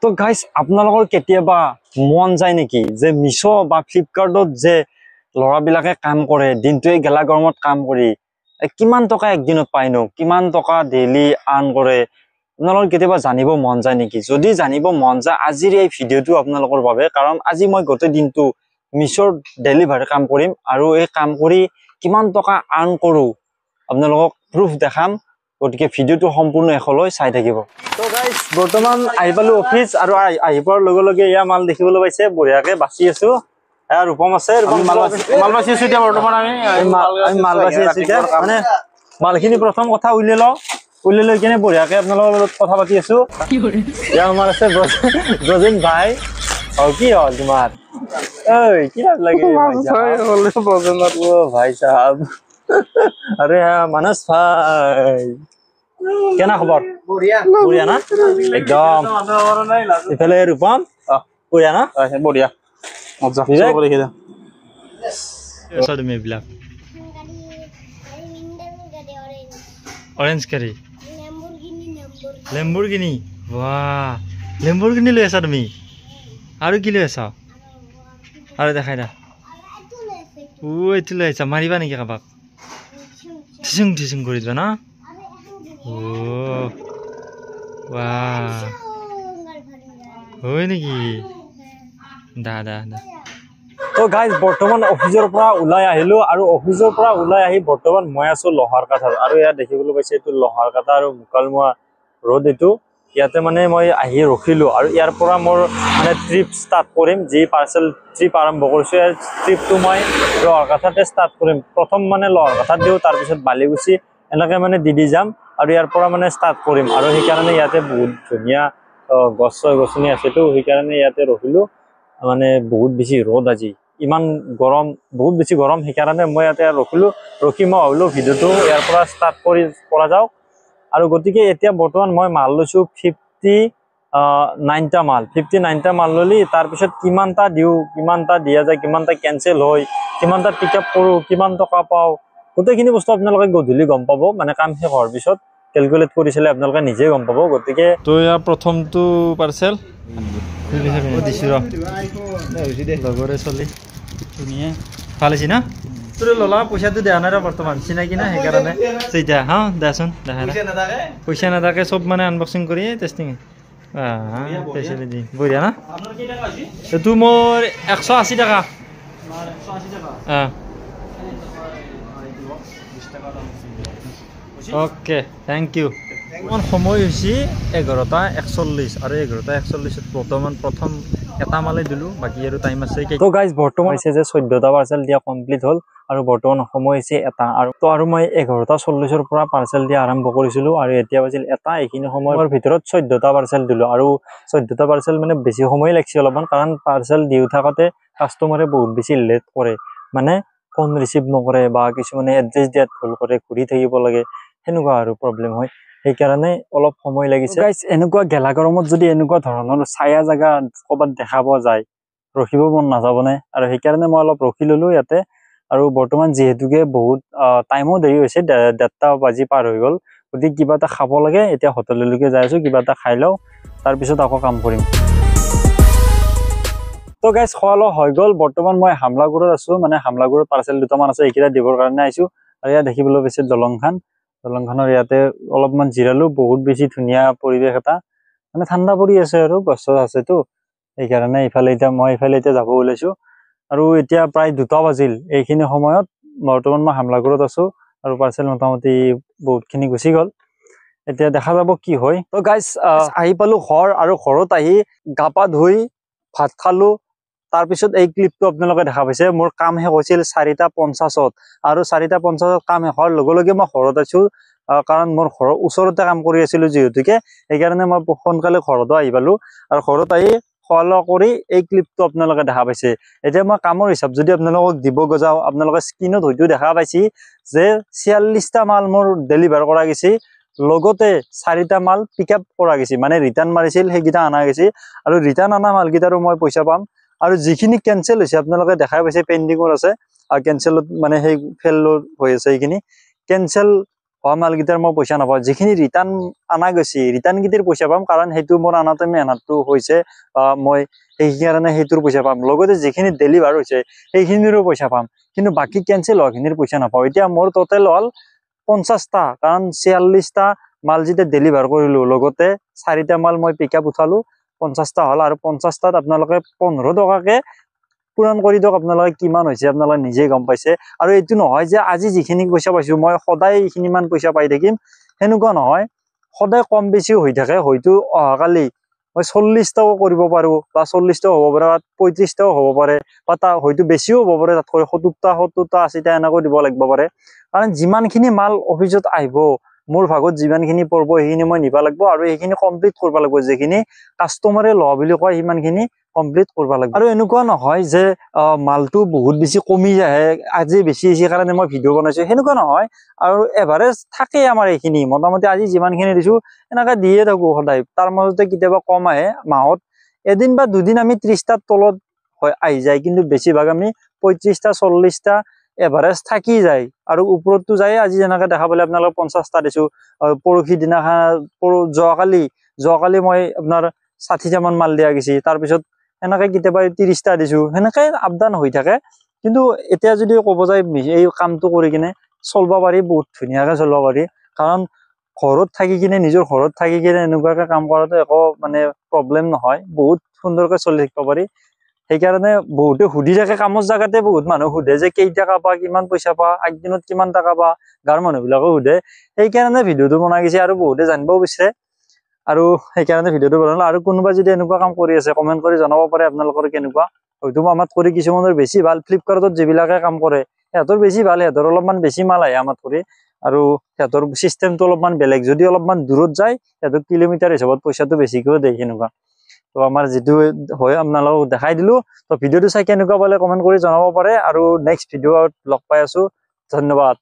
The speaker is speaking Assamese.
তো গাইস আপোনালোকৰ কেতিয়াবা মন যায় নেকি যে মিছো বা ফ্লিপকাৰ্টত যে লৰাবিলাকে কাম কৰে দিনটোৱে গেলা গৰমত কাম কৰি কিমান টকা একদিনত পায় নো কিমান টকা ডেইলি আৰ্ন কৰে আপোনালোকৰ কেতিয়াবা জানিব মন যায় নেকি যদি জানিব মন যায় আজিৰ এই ভিডিওটো আপোনালোকৰ বাবে কাৰণ আজি মই গোটেই দিনটো মিছোৰ ডেলিভাৰী কাম কৰিম আৰু এই কাম কৰি কিমান টকা আৰ্ন কৰো আপোনালোকক প্ৰুফ দেখাম গতিকে ভিডিওটো সম্পূৰ্ণ এখলৈ চাই থাকিব তো গাইস বৰ্তমান আহি পালো অফিস আৰু আহি পোৱাৰ লগে লগে ইয়া মাল দেখিবলৈ পাইছে বঢ়িয়াকে বাছি আছো আৰু ৰূপম আছে ৰূপম মাল বাছি আছো এতিয়া বৰ্তমান আমি মাল বাছি আছো এতিয়া মানে মালখিনি প্ৰথম কথা উলিয়াই লৈ কিনে বঢ়িয়াকে আপোনালোকৰ লগত কথা পাতি আছো ইয়া আমাৰ আছে ব্ৰজেন ভাই কি হ'ল তোমাৰ ঐ কি লাগে ভাই সাহেব अरे मानस भाई क्या ना खबर बढ़िया ना एकदम इफाले रूपम बढ़िया ना बढ़िया मजा করে খেদা এসা তুমি ব্ল্যাক অরেঞ্জ কারি ল্যাম্বরগিনি বাহ ল্যাম্বরগিনি লৈ আছা তুমি আৰু কি লৈ আছা আৰু দেখাই দা ও এটো লৈ আছা মাৰিবা নেকি কাবাক টিচিং কৰি দিবা না ও বাহ হয় নেকি দাদা তো গাইজ বৰ্তমান অফিচৰ পৰা ওলাই আহিলো আৰু অফিচৰ পৰা ওলাই আহি বৰ্তমান মই আছো লোহাৰ কাঠাত আৰু ইয়াত দেখিবলৈ পাইছে এইটো লোহাৰ কাঠা আৰু মুকালমুৱা ৰোড এইটো ইয়াতে মানে মই আহি ৰখিলো আৰু ইয়াৰ পৰা মোৰ মানে ট্ৰিপ ষ্টাৰ্ট কৰিম যি পাৰ্সেল ট্ৰিপ আৰম্ভ কৰিছো এই ট্ৰিপটো মই লোহাৰ কাঠাতে ষ্টাৰ্ট কৰিম প্ৰথম মানে লোহাৰ কাঠাত দিও তাৰ পিছত বালিগুছি এনেকৈ মানে দি যাম আৰু ইয়াৰ পৰা মানে ষ্টাৰ্ট কৰিম আৰু সেই কাৰণে ইয়াতে বহুত ধুনীয়া গছনি আছে তো সেই কাৰণে ইয়াতে ৰখিলো মানে বহুত বেছি ৰ'দ আজি ইমান গৰম বহুত বেছি গৰম সেই কাৰণে মই ইয়াতে ৰখি মই ভাবিলো ভিডিওটো ইয়াৰ পৰা ষ্টাৰ্ট কৰা যাওক আৰু গতিকে এতিয়া বৰ্তমান মই মাল লৈছো 59টা মাল ললি তাৰ পিছত কিমানটা দিও কিমানটা দিয়া যায় কিমানটা কেনসেল হয় কিমানটা পিকআপ কৰো কিমান টকা পাও গোটেইখিনি বস্তু আপোনালোকে গধূলি গম পাব মানে কাম শেষ হোৱাৰ পিছত ক্যালকুলেট কৰিছিলে আপোনালোকে নিজে গম পাব গতিকে তো ইয়া প্ৰথমটো পাৰ্সেল দিছো লগৰে চলি ধুনীয়া ভাল হৈছে না তোৰ ললা পইচাটো দিয়া নাই বৰ্তমান চিনাকি না সেইকাৰণে সেইটা হা দেচোন পইচা নাথাকে চব মানে আনবক্সিং কৰি টেষ্টিং বঢ়িয়া না এইটো মোৰ 180 টাকা ওকে থ্যাংক ইউ আমার সময় হয়েছে 11:41 আর 11:41 বর্তমান প্রথম এটা মালে দিলো বাকি আর টাইম আছে তো গাইজ বর্তমান হয়েছে যে 14টা পার্সেল দিয়া কমপ্লিট হল আর বর্তমান সময় হয়েছে এটা আর তো আর মই 11:40 পৰা পাৰ্সেল দিয়া আৰম্ভ কৰেছিল আৰ এতিয়া বাজিল এটা এইখিনি সময়ৰ ভিতৰত 14টা পার্সেল দিলো আর 14টা পার্সেল মানে বেশি সময় লাগছে অলপমান কারণ পার্সেল দিও থাকতে কাস্টমারে বহুত বেশি লেট করে মানে ফোন রিসিভ নকৰে বা কিছুমানে এড্ৰেছ দিয়াত ভুল কৰে ঘুৰি থাকিব লাগে হেনুকা আৰু প্ৰবলেম হয় সেই কাৰণে অলপ সময় লাগিছে গাইস এনেকুৱা গেলা গৰমত যদি এনেকুৱা ধৰণৰ ছায়া জায়গা কবাত দেখা পোৱা যায় ৰখিব মন নাযাবনে আৰু সেই কাৰণে মই অলপ ৰখি ললো ইয়াতে আৰু বৰ্তমান যেহেতুকে বহুত টাইমো দেৰি হৈছে 1:30 বাজি পাৰ হৈ গল গতিকে কিবা এটা খাব লাগে এতিয়া হোটেললৈকে যাই আছো কিবা এটা খাই লও তাৰ পিছত আকৌ কাম কৰিম তো গাইস খোৱালো হৈ গল বৰ্তমান মই হামলাগুৰত আছো মানে হামলাগুৰত পাৰ্সেল দুটামান আছে এইকিটা দিবৰ কাৰণে আইছো আৰু ইয়া দেখিবলৈ পাইছে দলংখনৰ ইয়াতে অলপমান জিৰালো বহুত বেছি ধুনীয়া পৰিবেশ এটা মানে ঠাণ্ডা পৰি আছে আৰু গছ আছে তো এই কাৰণে ইফালে এতিয়া যাব ওলাইছো আৰু এতিয়া প্ৰায় 2টা বাজিল এইখিনি সময়ত বৰ্তমান মই হামলাগুৰত আছো আৰু পাৰ্সেল মোটামুটি বহুতখিনি গুছি গল এতিয়া দেখা যাব কি হয় তো গাইস আহি পালো ঘৰ আৰু ঘৰত আহি গাপা ধুই ভাত খালো তাৰ পিছত এই ক্লিপটো আপোনালোকে দেখা পাইছে মোৰ কাম হে হৈছিল 4:50 আৰু 4:50 কাম হোৱাৰ লগে লগে মই ঘৰত আছো কাৰণ মোৰ ঘৰৰ ওচৰতে কাম কৰি আছিল যেহেতুকে এই কাৰণে মই সোনকালে ঘৰত আহি পালো আৰু ঘৰত আহি ফলো কৰি এই ক্লিপটো আপোনালোকে দেখা পাইছে এতিয়া মই কামৰ হিচাপ যদি আপোনালোকক দিব গজাও আপোনালোকে স্ক্ৰিনত হয়তো দেখা পাইছি যে 46টা মাল মোৰ ডেলিভাৰ কৰা গৈছে লগতে 4টা মাল পিকআপ কৰা গৈছে মানে ৰিটাৰ্ণ মাৰিছিল সেইগিটা আনা গৈছে আৰু ৰিটাৰ্ণ আনা মালগিটাৰো মই পইচা পাম আৰু যিখিনি কেনসেল হৈছে আপোনালোকে দেখা পাইছে পেন্ডিংৰ আছে আৰু কেনসেলত মানে সেই ফেল হৈ আছে এইখিনি কেনসেল হোৱা মালকেইটাৰ মই পইচা নাপাওঁ, যিখিনি ৰিটাৰ্ণ অনা গৈছে ৰিটাৰ্ণকেইটাৰ পইচা পাম, কাৰণ সেইটো মোৰ আনাতে মেহনতটো হৈছে, মই সেইকাৰণে সেইটোৰ পইচা পাম। লগতে যিখিনি ডেলিভাৰ হৈছে সেইখিনিৰো পইচা পাম, কিন্তু বাকী কেঞ্চেল হোৱাখিনিৰ পইচা নাপাওঁ। এতিয়া মোৰ টোটেল হ'ল 50টা, কাৰণ 46টা মাল যেতিয়া ডেলিভাৰ কৰিলোঁ, লগতে 4টা মাল মই পিক আপ উঠালোঁ, 50টা হ'ল। আৰু 50টাত আপোনালোকে 15 টকাকে পূৰণ কৰি দিয়ক, আপোনালোকে কিমান হৈছে আপোনালোকে নিজেই গম পাইছে। আৰু এইটো নহয় যে আজি যিখিনি পইচা পাইছোঁ মই সদায় এইখিনিমান পইচা পাই থাকিম, সেনেকুৱা নহয়। সদায় কম বেছিও হৈ থাকে, হয়তো অহাকালি মই 40টাও কৰিব পাৰোঁ, বা 40টাও হ'ব পাৰে, বা 35টাও হ'ব পাৰে, বা হয়তো বেছিও হ'ব পাৰে, তাতকৈ 70টা 80টা এনেকৈ দিব লাগিব পাৰে। কাৰণ যিমানখিনি মাল অফিচত আহিব, মোৰ ভাগত যিমানখিনি পৰিব সেইখিনি মই নিব লাগিব, আৰু সেইখিনি কমপ্লিট কৰিব লাগিব। যিখিনি কাষ্টমাৰে লওঁ বুলি কয় সিমানখিনি কমপ্লিট কৰিব লাগিব। আৰু এনেকুৱা নহয় যে মালটো বহুত বেছি কমি আহে, আজি বেছি হৈছে কাৰণে মই ভিডিঅ' বনাইছোঁ, সেনেকুৱা নহয়। আৰু এভাৰেজ থাকেই আমাৰ এইখিনি, মোটামুটি আজি যিমানখিনি দিছোঁ এনেকৈ দিয়ে থাকোঁ সদায়। তাৰ মাজতে কেতিয়াবা কম আহে, মাহত এদিন বা দুদিন আমি 30টাৰ তলত আহি যায়, কিন্তু বেছিভাগ আমি 35টা 40টা এভাৰেজ থাকি যায়। আৰু ওপৰততো যায়, আজি যেনেকৈ দেখা পালে আপোনালোকক 50টা দিছোঁ, পৰহি দিনাখন যোৱাকালি মই আপোনাৰ 60টামান মাল দিয়া গৈছে, তাৰপিছত এনেকৈ কেতিয়াবা 30টা দিছোঁ, সেনেকৈ আপ ডাউন হৈ থাকে। কিন্তু এতিয়া যদি ক'ব যায় এই কামটো কৰি কিনে চলিব পাৰি, বহুত ধুনীয়াকৈ চলিব পাৰি। কাৰণ ঘৰত থাকি কিনে, নিজৰ ঘৰত থাকি কিনে এনেকুৱাকৈ কাম কৰাটো একো মানে প্ৰব্লেম নহয়, বহুত সুন্দৰকৈ চলি থাকিব পাৰি। সেইকাৰণে বহুতে সুধি থাকে, কামৰ জেগাতে বহুত মানুহ সোধে যে কেইটকা পা, কিমান পইচা পা, একদিনত কিমান টকা পা, গাঁৱৰ মানুহবিলাকেও সোধে। সেইকাৰণে ভিডিঅ'টো বনাই গৈছে, আৰু বহুতে জানিবও বিচাৰে, আৰু সেইকাৰণে ভিডিঅ'টো বনালোঁ। আৰু কোনোবা যদি এনেকুৱা কাম কৰি আছে কমেণ্ট কৰি জনাব পাৰে আপোনালোকৰ কেনেকুৱা। হয়তো আমাত কৰি কিছুমানৰ বেছি ভাল, ফ্লিপকাৰ্টত যিবিলাকে কাম কৰে সিহঁতৰ বেছি ভাল, সিহঁতৰ অলপমান বেছি মাল আহে আমাত কৰি, আৰু সিহঁতৰ চিষ্টেমটো অলপমান বেলেগ। যদি অলপমান দূৰত যায় সিহঁতৰ কিলোমিটাৰ হিচাপত পইচাটো বেছিকৈও দিয়ে, সেনেকুৱা। তো আমাৰ যিটো হয় আপোনালোকক দেখাই দিলোঁ। তো ভিডিঅ'টো চাই কেনেকুৱা পালে কমেণ্ট কৰি জনাব পাৰে, আৰু নেক্সট ভিডিঅ'ত লগ পাই আছোঁ। ধন্যবাদ।